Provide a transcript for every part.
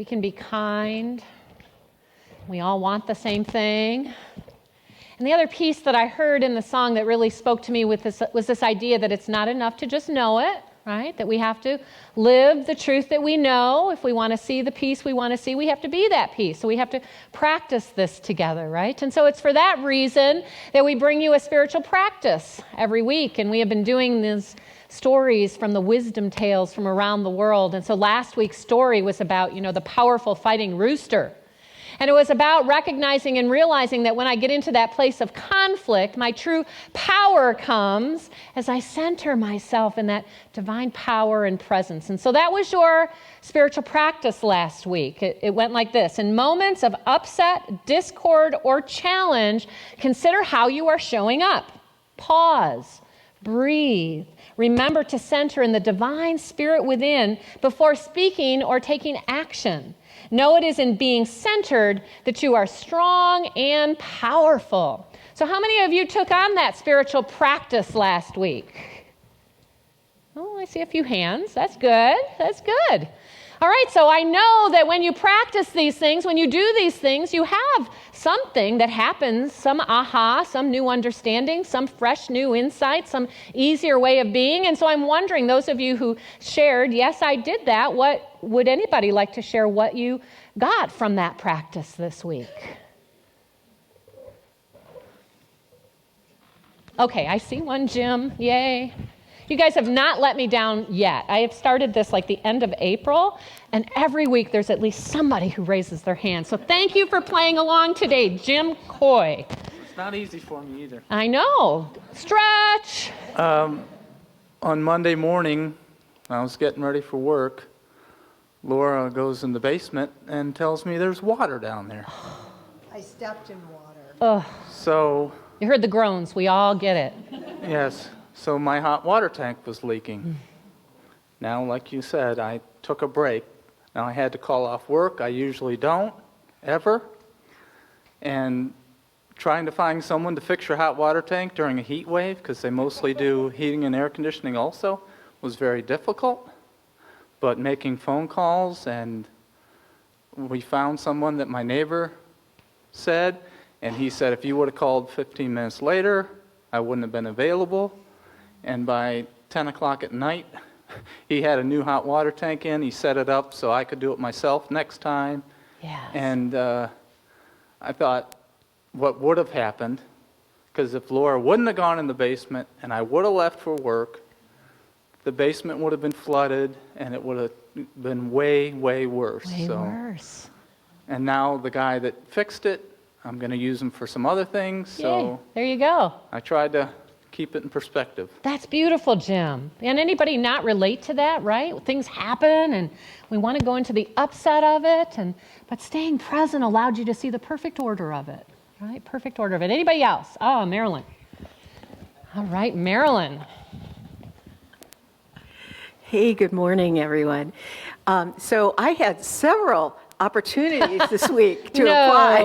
We can be kind. We all want the same thing. And the other piece that I heard in the song that really spoke to me was this idea that it's not enough to just know it, right? That we have to live the truth that we know. If we want to see the peace we want to see, we have to be that peace. So we have to practice this together, right? And so it's for that reason that we bring you a spiritual practice every week. And we have been doing these stories from the wisdom tales from around the world. And so last week's story was about, the powerful fighting rooster. And it was about recognizing and realizing that when I get into that place of conflict, my true power comes as I center myself in that divine power and presence. And so that was your spiritual practice last week. It went like this. In moments of upset, discord, or challenge, consider how you are showing up. Pause. Breathe. Remember to center in the divine spirit within before speaking or taking action. Know it is in being centered that you are strong and powerful. So how many of you took on that spiritual practice last week? Oh, I see a few hands. That's good. That's good. All right, so I know that when you practice these things, when you do these things, you have something that happens, some aha, some new understanding, some fresh new insight, some easier way of being. And so I'm wondering, those of you who shared, yes, I did that, what would anybody like to share what you got from that practice this week? Okay, I see one, Jim. Yay. You guys have not let me down yet. I have started this like the end of April, and every week there's at least somebody who raises their hand. So thank you for playing along today, Jim Coy. It's not easy for me either. I know. Stretch. On Monday morning, I was getting ready for work. Laura goes in the basement and tells me there's water down there. I stepped in water. Ugh. So... You heard the groans. We all get it. Yes. So my hot water tank was leaking. Now, like you said, I took a break. Now I had to call off work. I usually don't, ever. And trying to find someone to fix your hot water tank during a heat wave, because they mostly do heating and air conditioning also, was very difficult. But making phone calls, and we found someone that my neighbor said, and he said if you would have called 15 minutes later, I wouldn't have been available. And by 10 o'clock at night, he had a new hot water tank in. He set it up so I could do it myself next time. Yes. And I thought, what would have happened, because if Laura wouldn't have gone in the basement and I would have left for work, the basement would have been flooded and it would have been way, way worse. Way worse. And now the guy that fixed it, I'm going to use him for some other things. Yay. So There you go. I tried to keep it in perspective. That's beautiful, Jim. And anybody not relate to that, right? Things happen and we want to go into the upset of it, but staying present allowed you to see the perfect order of it, right? Perfect order of it. Anybody else? Oh, Marilyn. All right, Marilyn. Hey, good morning, everyone. So I had several opportunities this week to apply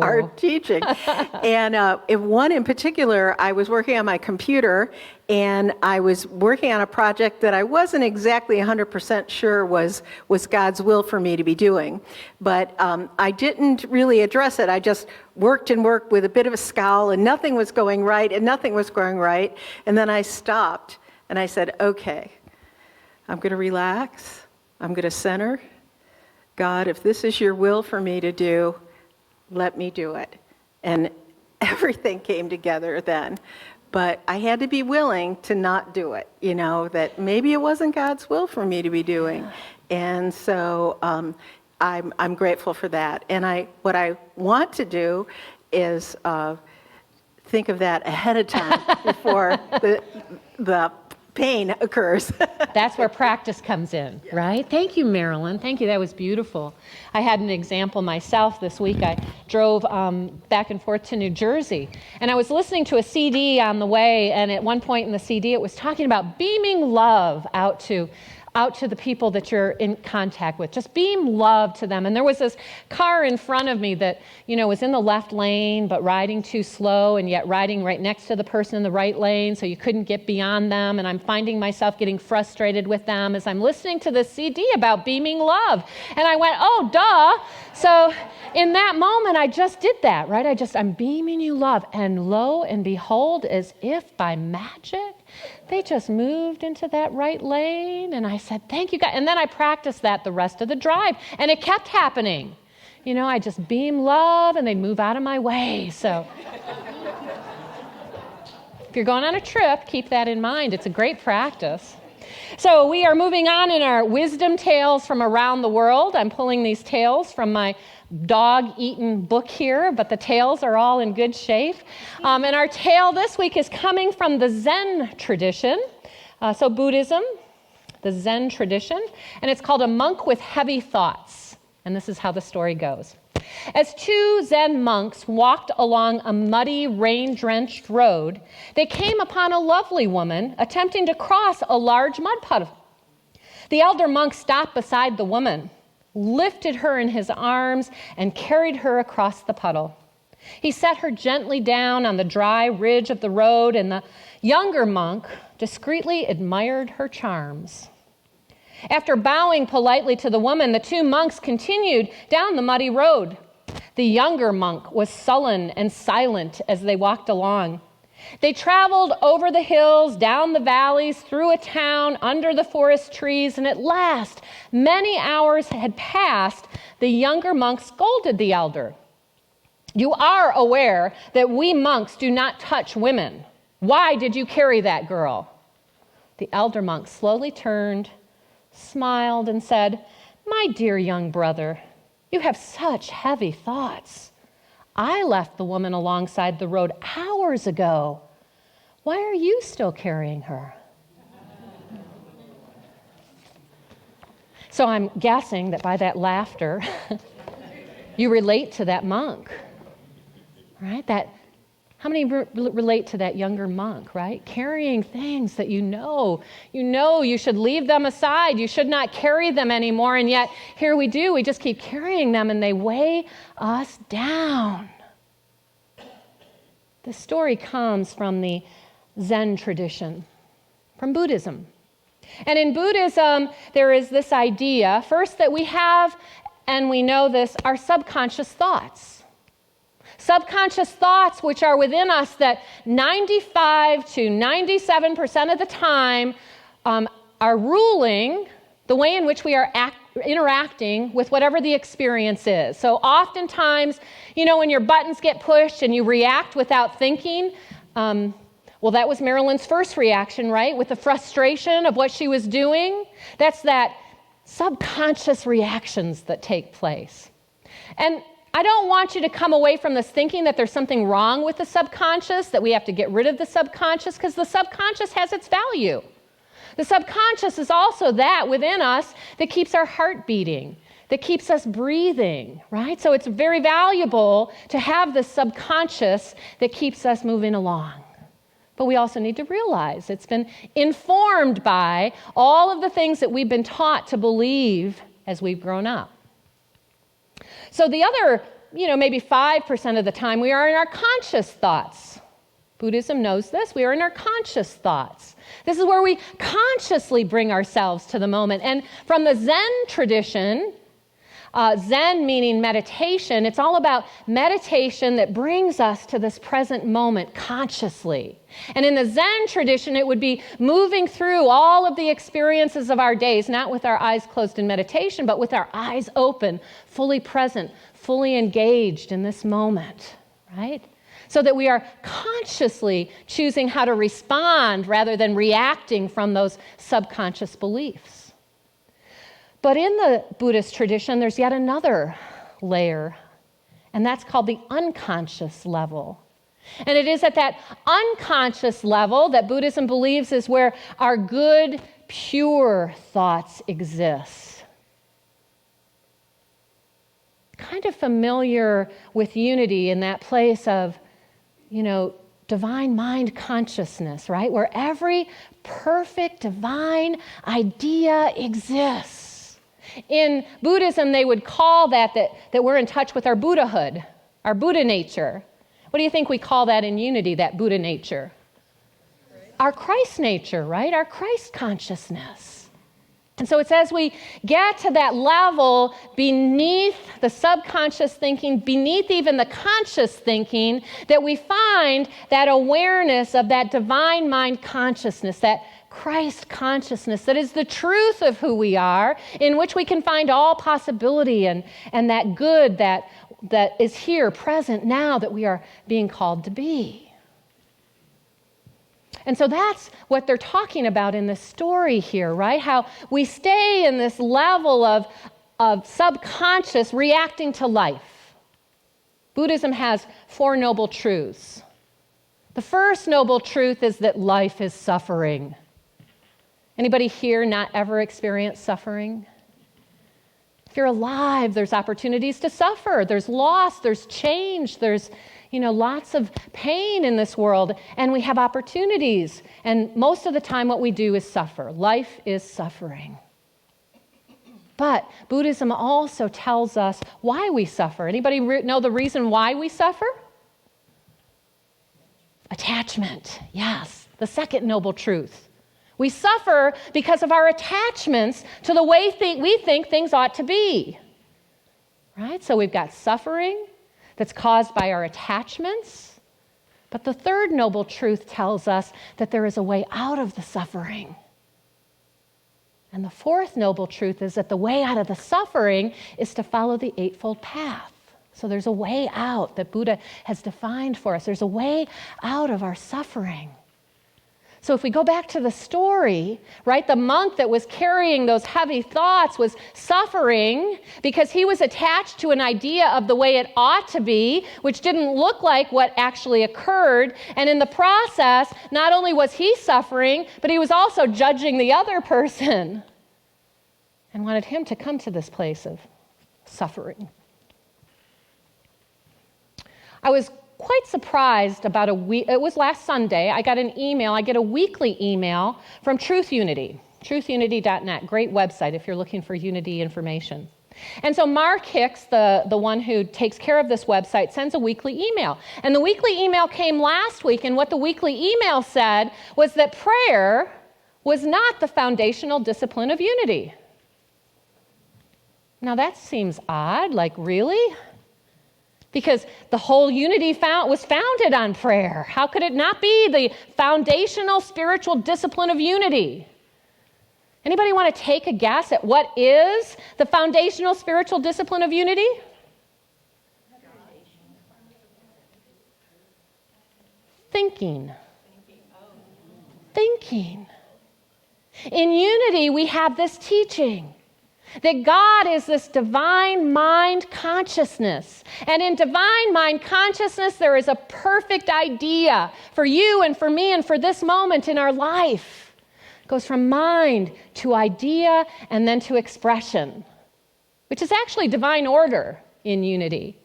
our teaching. And in one in particular, I was working on my computer, and I was working on a project that I wasn't exactly 100% sure was God's will for me to be doing. But I didn't really address it. I just worked and worked with a bit of a scowl, and nothing was going right, and nothing was going right. And then I stopped, and I said, okay, I'm going to relax. I'm going to center. God, if this is your will for me to do, let me do it. And everything came together then. But I had to be willing to not do it, that maybe it wasn't God's will for me to be doing. And so I'm grateful for that. And what I want to do is think of that ahead of time before the pain occurs. That's where practice comes in, right? Thank you, Marilyn. Thank you. That was beautiful. I had an example myself this week. I drove back and forth to New Jersey, and I was listening to a CD on the way, and at one point in the CD, it was talking about beaming love out to out to the people that you're in contact with. Just beam love to them. And there was this car in front of me that, was in the left lane, but riding too slow, and yet riding right next to the person in the right lane, so you couldn't get beyond them. And I'm finding myself getting frustrated with them as I'm listening to this CD about beaming love. And I went, oh, duh. So in that moment, I just did that, right? I'm beaming you love. And lo and behold, as if by magic, they just moved into that right lane, and I said, thank you, God. And then I practiced that the rest of the drive, and it kept happening. I just beam love, and they'd move out of my way. So if you're going on a trip, keep that in mind. It's a great practice. So we are moving on in our wisdom tales from around the world. I'm pulling these tales from my dog-eaten book here, but the tales are all in good shape. And our tale this week is coming from the Zen tradition. So Buddhism, the Zen tradition, and it's called A Monk with Heavy Thoughts. And this is how the story goes. As two Zen monks walked along a muddy, rain-drenched road, they came upon a lovely woman attempting to cross a large mud puddle. The elder monk stopped beside the woman, lifted her in his arms, and carried her across the puddle. He set her gently down on the dry ridge of the road, and the younger monk discreetly admired her charms. After bowing politely to the woman, the two monks continued down the muddy road. The younger monk was sullen and silent as they walked along. They traveled over the hills, down the valleys, through a town, under the forest trees, and at last, many hours had passed. The younger monk scolded the elder. "You are aware that we monks do not touch women. Why did you carry that girl?" The elder monk slowly turned, smiled, and said, "My dear young brother, you have such heavy thoughts. I left the woman alongside the road hours ago. Why are you still carrying her?" So I'm guessing that by that laughter, you relate to that monk, right? How many relate to that younger monk, right? Carrying things that you know you should leave them aside. You should not carry them anymore. And yet here we do. We just keep carrying them, and they weigh us down. The story comes from the Zen tradition, from Buddhism. And in Buddhism, there is this idea, first, that we have, and we know this, our subconscious thoughts. Subconscious thoughts which are within us that 95 to 97% of the time are ruling the way in which we are interacting with whatever the experience is. So oftentimes, when your buttons get pushed and you react without thinking, well, that was Marilyn's first reaction, right? With the frustration of what she was doing. That's that subconscious reactions that take place. And I don't want you to come away from this thinking that there's something wrong with the subconscious, that we have to get rid of the subconscious, because the subconscious has its value. The subconscious is also that within us that keeps our heart beating, that keeps us breathing, right? So it's very valuable to have this subconscious that keeps us moving along. But we also need to realize it's been informed by all of the things that we've been taught to believe as we've grown up. So the other, maybe 5% of the time, we are in our conscious thoughts. Buddhism knows this. We are in our conscious thoughts. This is where we consciously bring ourselves to the moment. And from the Zen tradition, Zen meaning meditation, it's all about meditation that brings us to this present moment consciously. And in the Zen tradition, it would be moving through all of the experiences of our days, not with our eyes closed in meditation, but with our eyes open, fully present, fully engaged in this moment, right? So that we are consciously choosing how to respond rather than reacting from those subconscious beliefs. But in the Buddhist tradition, there's yet another layer, and that's called the unconscious level. And it is at that unconscious level that Buddhism believes is where our good, pure thoughts exist. Kind of familiar with unity in that place of, divine mind consciousness, right? Where every perfect divine idea exists. In Buddhism, they would call that we're in touch with our Buddhahood, our Buddha nature. What do you think we call that in Unity, that Buddha nature? Our Christ nature, right? Our Christ consciousness. And so it's as we get to that level beneath the subconscious thinking, beneath even the conscious thinking, that we find that awareness of that divine mind consciousness, that Christ consciousness that is the truth of who we are, in which we can find all possibility and that good that is here, present now, that we are being called to be. And so that's what they're talking about in this story here, right? How we stay in this level of subconscious reacting to life. Buddhism has 4 noble truths. The first noble truth is that life is suffering. Anybody here not ever experienced suffering? If you're alive, there's opportunities to suffer. There's loss, there's change, there's lots of pain in this world, and we have opportunities. And most of the time what we do is suffer. Life is suffering. But Buddhism also tells us why we suffer. Anybody know the reason why we suffer? Attachment. Yes, the second noble truth. We suffer because of our attachments to the way we think things ought to be. Right? So we've got suffering that's caused by our attachments. But the third noble truth tells us that there is a way out of the suffering. And the fourth noble truth is that the way out of the suffering is to follow the Eightfold Path. So there's a way out that Buddha has defined for us. There's a way out of our suffering. So if we go back to the story, right, the monk that was carrying those heavy thoughts was suffering because he was attached to an idea of the way it ought to be, which didn't look like what actually occurred. And in the process, not only was he suffering, but he was also judging the other person and wanted him to come to this place of suffering. I was quite surprised about it was last Sunday, I got an email, I get a weekly email from Truth Unity, truthunity.net, great website if you're looking for Unity information. And so Mark Hicks, the one who takes care of this website, sends a weekly email. And the weekly email came last week, and what the weekly email said was that prayer was not the foundational discipline of Unity. Now that seems odd, like really? Because the whole Unity was founded on prayer. How could it not be the foundational spiritual discipline of Unity? Anybody want to take a guess at what is the foundational spiritual discipline of Unity? Thinking. Thinking. In Unity, we have this teaching that God is this divine mind consciousness. And in divine mind consciousness, there is a perfect idea for you and for me and for this moment in our life. It goes from mind to idea and then to expression, which is actually divine order in Unity.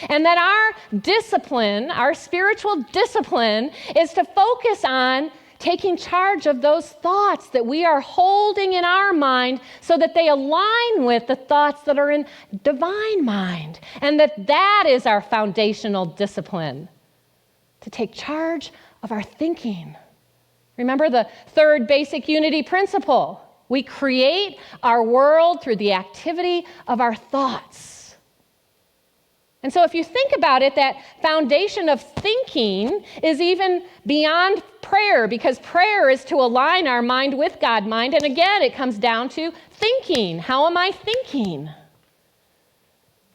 And that our discipline, our spiritual discipline, is to focus on taking charge of those thoughts that we are holding in our mind so that they align with the thoughts that are in divine mind. And that is our foundational discipline, to take charge of our thinking. Remember the third basic Unity principle. We create our world through the activity of our thoughts. And so if you think about it, that foundation of thinking is even beyond prayer, because prayer is to align our mind with God mind. And again, it comes down to thinking. How am I thinking?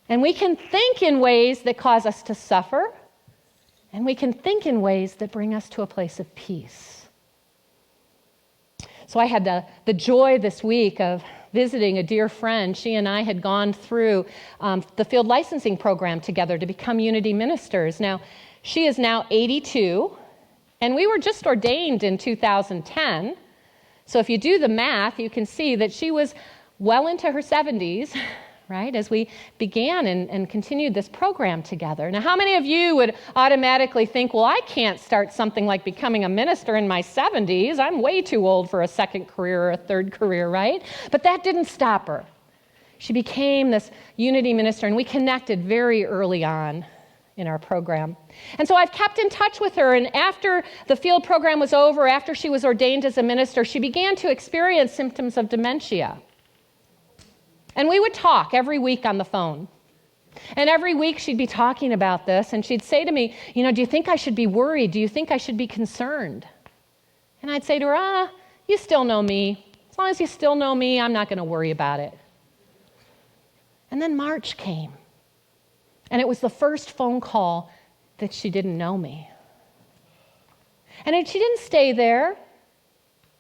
And we can think in ways that cause us to suffer, and we can think in ways that bring us to a place of peace. So I had the joy this week of visiting a dear friend. She and I had gone through the field licensing program together to become Unity ministers. Now, she is now 82, and we were just ordained in 2010. So if you do the math, you can see that she was well into her 70s, right, as we began and continued this program together. Now, how many of you would automatically think, well, I can't start something like becoming a minister in my 70s. I'm way too old for a second career or a third career, right? But that didn't stop her. She became this Unity minister, and we connected very early on in our program. And so I've kept in touch with her, and after the field program was over, after she was ordained as a minister, she began to experience symptoms of dementia. And we would talk every week on the phone. And every week she'd be talking about this, and she'd say to me, do you think I should be worried? Do you think I should be concerned? And I'd say to her, you still know me. As long as you still know me, I'm not going to worry about it. And then March came. And it was the first phone call that she didn't know me. And she didn't stay there.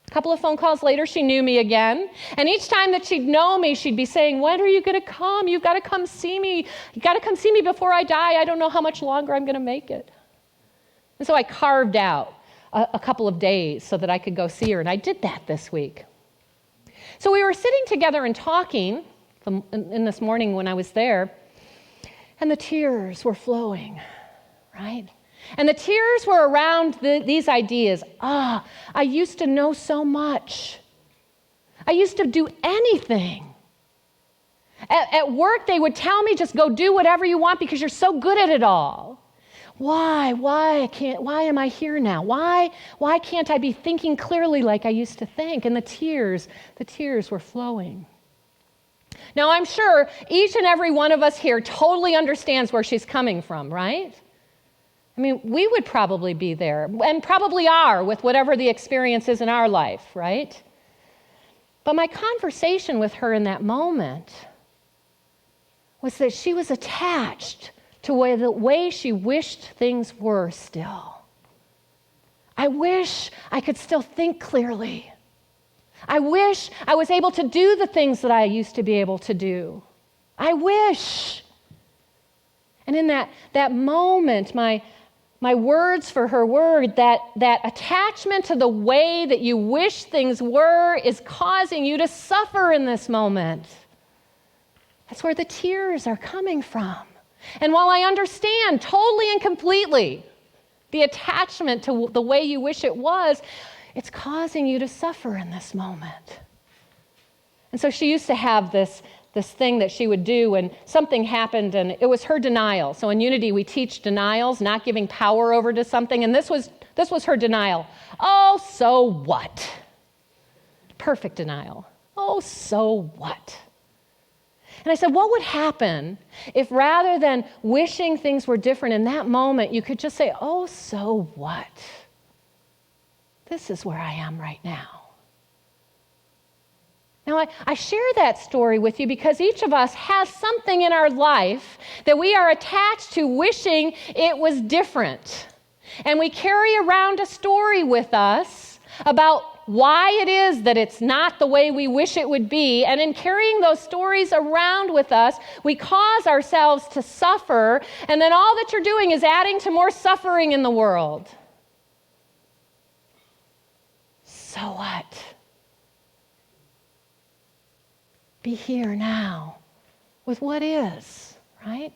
A couple of phone calls later, she knew me again. And each time that she'd know me, she'd be saying, when are you going to come? You've got to come see me. You've got to come see me before I die. I don't know how much longer I'm going to make it. And so I carved out a couple of days so that I could go see her. And I did that this week. So we were sitting together and talking in this morning when I was there. And the tears were flowing, right? And the tears were around these ideas. I used to know so much. I used to do anything. At work, they would tell me, just go do whatever you want because you're so good at it all. Why am I here now? Why can't I be thinking clearly like I used to think? And the tears were flowing. Now, I'm sure each and every one of us here totally understands where she's coming from, right? I mean, we would probably be there, and probably are, with whatever the experience is in our life, right? But my conversation with her in that moment was that she was attached to the way she wished things were still. I wish I could still think clearly. I wish I was able to do the things that I used to be able to do. I wish. And in that moment, my words for her were that attachment to the way that you wish things were is causing you to suffer in this moment. That's where the tears are coming from. And while I understand totally and completely the attachment to the way you wish it was, it's causing you to suffer in this moment. And so she used to have this thing that she would do when something happened, and it was her denial. So in Unity, we teach denials, not giving power over to something, and this was her denial. Oh, so what? Perfect denial. Oh, so what? And I said, what would happen if rather than wishing things were different in that moment, you could just say, oh, so what? This is where I am right now. Now, I share that story with you because each of us has something in our life that we are attached to wishing it was different. And we carry around a story with us about why it is that it's not the way we wish it would be. And in carrying those stories around with us, we cause ourselves to suffer. And then all that you're doing is adding to more suffering in the world. So what? Be here now with what is, right?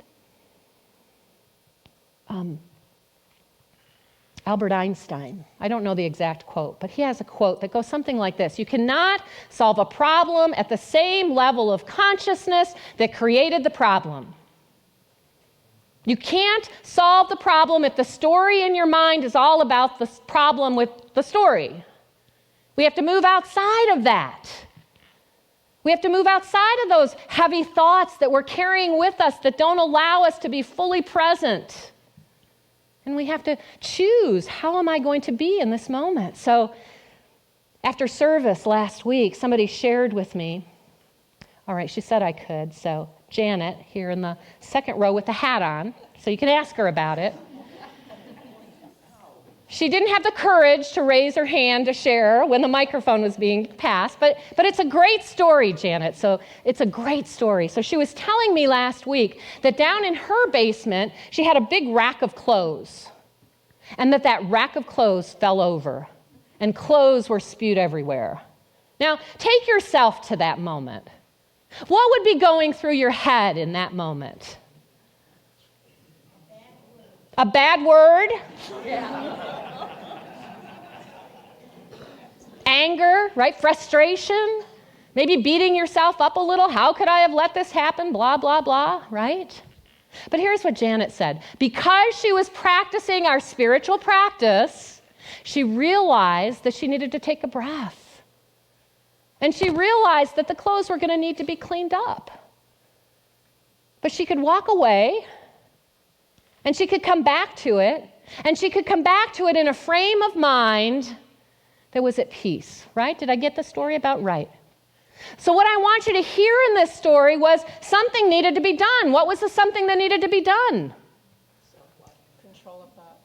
Albert Einstein, I don't know the exact quote, but he has a quote that goes something like this: you cannot solve a problem at the same level of consciousness that created the problem. You can't solve the problem if the story in your mind is all about the problem with the story. We have to move outside of that. We have to move outside of those heavy thoughts that we're carrying with us that don't allow us to be fully present. And we have to choose, how am I going to be in this moment? So after service last week, somebody shared with me. All right, she said I could. So Janet, here in the second row with the hat on, so you can ask her about it. She didn't have the courage to raise her hand to share when the microphone was being passed, but it's a great story, Janet. So it's a great story. So she was telling me last week that down in her basement, she had a big rack of clothes, and that rack of clothes fell over, and clothes were spewed everywhere. Now, take yourself to that moment. What would be going through your head in that moment? A bad word? Yeah. Anger, right? Frustration? Maybe beating yourself up a little. How could I have let this happen? Blah, blah, blah, right? But here's what Janet said. Because she was practicing our spiritual practice, she realized that she needed to take a breath. And she realized that the clothes were going to need to be cleaned up. But she could walk away, and she could come back to it, and she could come back to it in a frame of mind that was at peace, right? Did I get the story about right? So what I want you to hear in this story was something needed to be done. What was the something that needed to be done? Control of thought.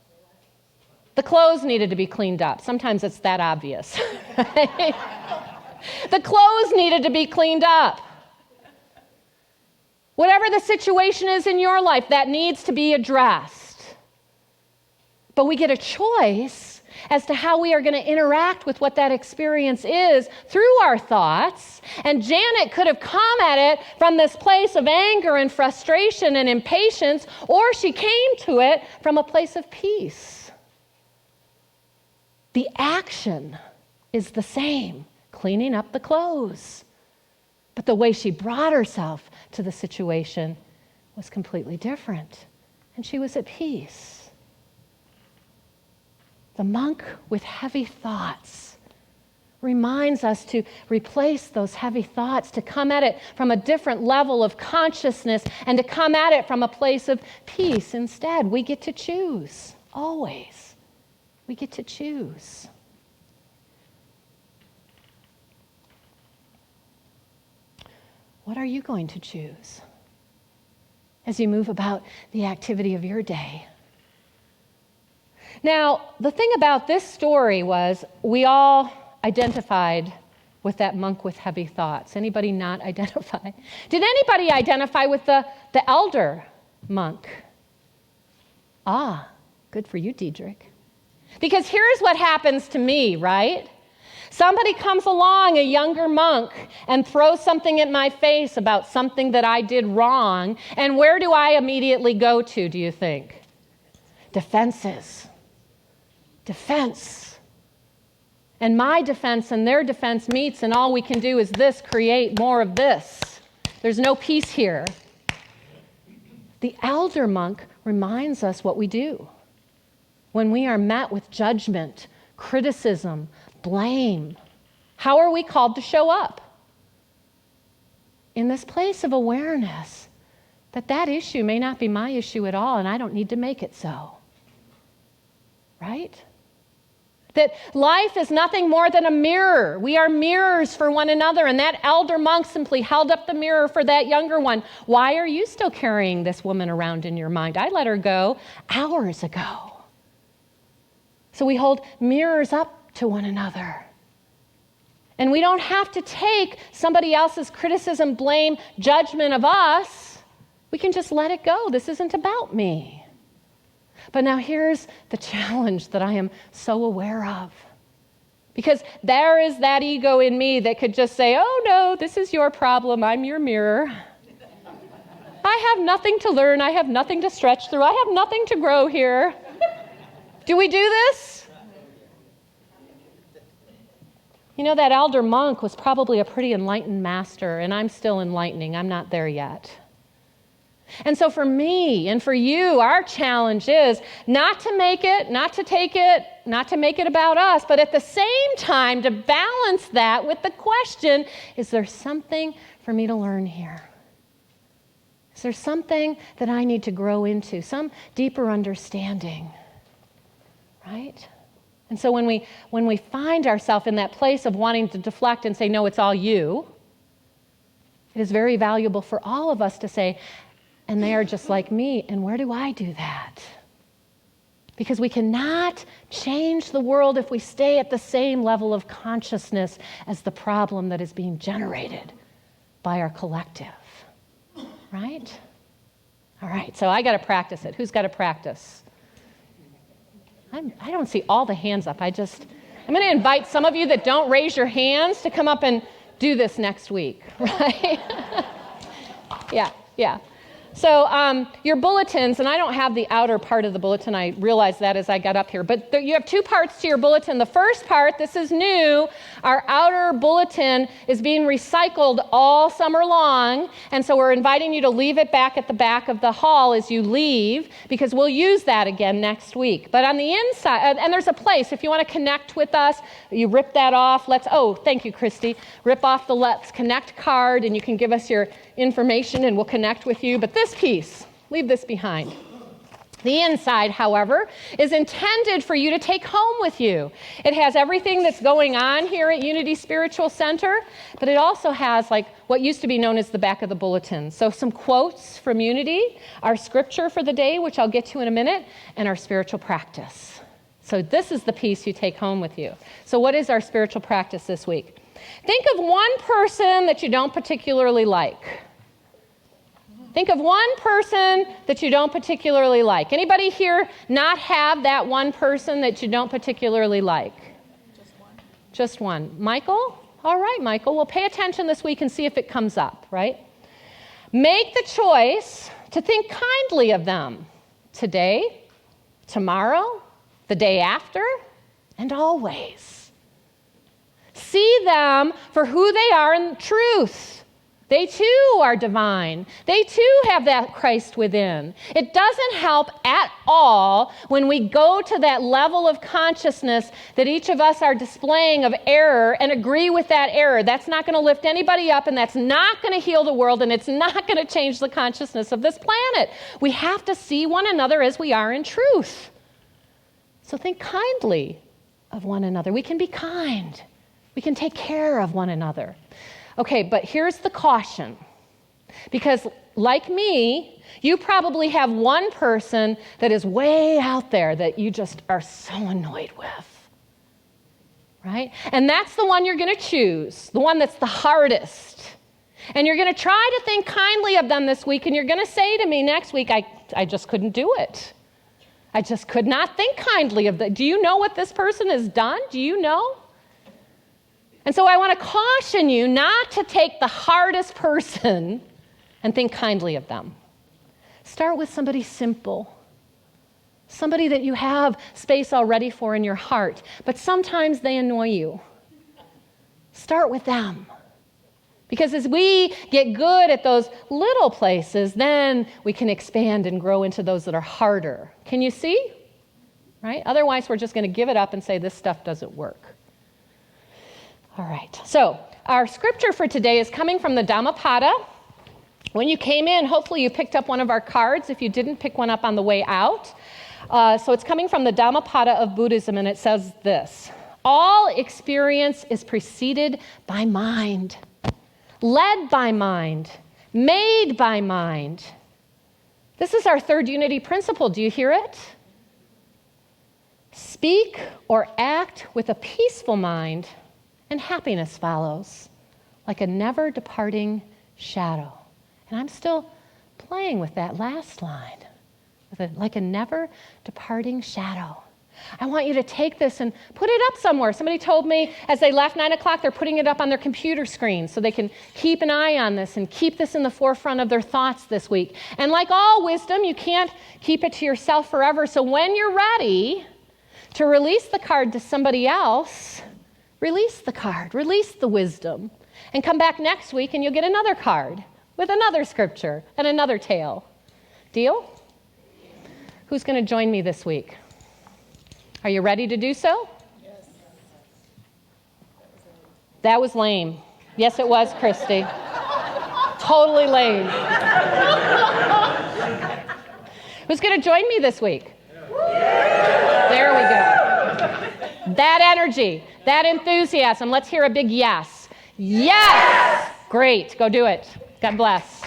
The clothes needed to be cleaned up. Sometimes it's that obvious. The clothes needed to be cleaned up. Whatever the situation is in your life, that needs to be addressed. But we get a choice as to how we are going to interact with what that experience is through our thoughts. And Janet could have come at it from this place of anger and frustration and impatience, or she came to it from a place of peace. The action is the same, cleaning up the clothes. But the way she brought herself to the situation was completely different, and she was at peace. The monk with heavy thoughts reminds us to replace those heavy thoughts, to come at it from a different level of consciousness, and to come at it from a place of peace. Instead, we get to choose, always. We get to choose. What are you going to choose as you move about the activity of your day? Now, the thing about this story was we all identified with that monk with heavy thoughts. Anybody not identify? Did anybody identify with the elder monk? Ah, good for you, Diedrich. Because here's what happens to me, right? Somebody comes along, a younger monk, and throws something at my face about something that I did wrong, and where do I immediately go to, do you think? Defenses. Defense. And my defense and their defense meets, and all we can do is this, create more of this. There's no peace here. The elder monk reminds us what we do when we are met with judgment, criticism, blame. How are we called to show up? In this place of awareness that that issue may not be my issue at all, and I don't need to make it so. Right? That life is nothing more than a mirror. We are mirrors for one another, and that elder monk simply held up the mirror for that younger one. Why are you still carrying this woman around in your mind? I let her go hours ago. So we hold mirrors up to one another. And we don't have to take somebody else's criticism, blame, judgment of us. We can just let it go. This isn't about me. But now here's the challenge that I am so aware of. Because there is that ego in me that could just say, oh no, this is your problem, I'm your mirror. I have nothing to learn, I have nothing to stretch through, I have nothing to grow here. Do we do this? You know, that elder monk was probably a pretty enlightened master, and I'm still enlightening, I'm not there yet. And so for me and for you, our challenge is not to make it, not to take it, not to make it about us, but at the same time to balance that with the question, is there something for me to learn here? Is there something that I need to grow into, some deeper understanding? Right? And so when we find ourselves in that place of wanting to deflect and say, no, it's all you, it is very valuable for all of us to say, and they are just like me, and where do I do that? Because we cannot change the world if we stay at the same level of consciousness as the problem that is being generated by our collective. Right? All right, so I got to practice it. Who's got to practice? I don't see all the hands up. I'm going to invite some of you that don't raise your hands to come up and do this next week, right? Yeah. So your bulletins, and I don't have the outer part of the bulletin. I realized that as I got up here. But you have two parts to your bulletin. The first part, this is new. Our outer bulletin is being recycled all summer long. And so we're inviting you to leave it back at the back of the hall as you leave, because we'll use that again next week. But on the inside, and there's a place, if you want to connect with us, you rip that off. Thank you, Christy. Rip off the Let's Connect card, and you can give us your information, and we'll connect with you. But this piece, leave this behind. The inside, however, is intended for you to take home with you. It has everything that's going on here at Unity Spiritual Center, but it also has like what used to be known as the back of the bulletin. So some quotes from Unity, our scripture for the day, which I'll get to in a minute, and our spiritual practice. So this is the piece you take home with you. So what is our spiritual practice this week? Think of one person that you don't particularly like. Think of one person that you don't particularly like. Anybody here not have that one person that you don't particularly like? Just one. Michael? All right, Michael. Well, pay attention this week and see if it comes up, right? Make the choice to think kindly of them today, tomorrow, the day after, and always. See them for who they are in truth. They too are divine. They too have that Christ within. It doesn't help at all when we go to that level of consciousness that each of us are displaying of error and agree with that error. That's not going to lift anybody up, and that's not going to heal the world, and it's not going to change the consciousness of this planet. We have to see one another as we are in truth. So think kindly of one another. We can be kind. We can take care of one another. Okay, but here's the caution. Because like me, you probably have one person that is way out there that you just are so annoyed with. Right? And that's the one you're going to choose, the one that's the hardest. And you're going to try to think kindly of them this week, and you're going to say to me next week, I just couldn't do it. I just could not think kindly of them. Do you know what this person has done? Do you know? And so I want to caution you not to take the hardest person and think kindly of them. Start with somebody simple, somebody that you have space already for in your heart, but sometimes they annoy you. Start with them. Because as we get good at those little places, then we can expand and grow into those that are harder. Can you see? Right? Otherwise, we're just going to give it up and say this stuff doesn't work. All right, so our scripture for today is coming from the Dhammapada. When you came in, hopefully you picked up one of our cards. If you didn't, pick one up on the way out. So it's coming from the Dhammapada of Buddhism, and it says this: all experience is preceded by mind, led by mind, made by mind. This is our third unity principle. Do you hear it? Speak or act with a peaceful mind, and happiness follows, like a never-departing shadow. And I'm still playing with that last line, like a never-departing shadow. I want you to take this and put it up somewhere. Somebody told me as they left 9 o'clock, they're putting it up on their computer screen so they can keep an eye on this and keep this in the forefront of their thoughts this week. And like all wisdom, you can't keep it to yourself forever. So when you're ready to release the card to somebody else, release the card, release the wisdom, and come back next week and you'll get another card with another scripture and another tale. Deal? Who's going to join me this week? Are you ready to do so? Yes. That was lame. Yes, it was, Christy. Totally lame. Who's going to join me this week? There we go. That energy, that enthusiasm. Let's hear a big yes. Yes! Great. Go do it. God bless.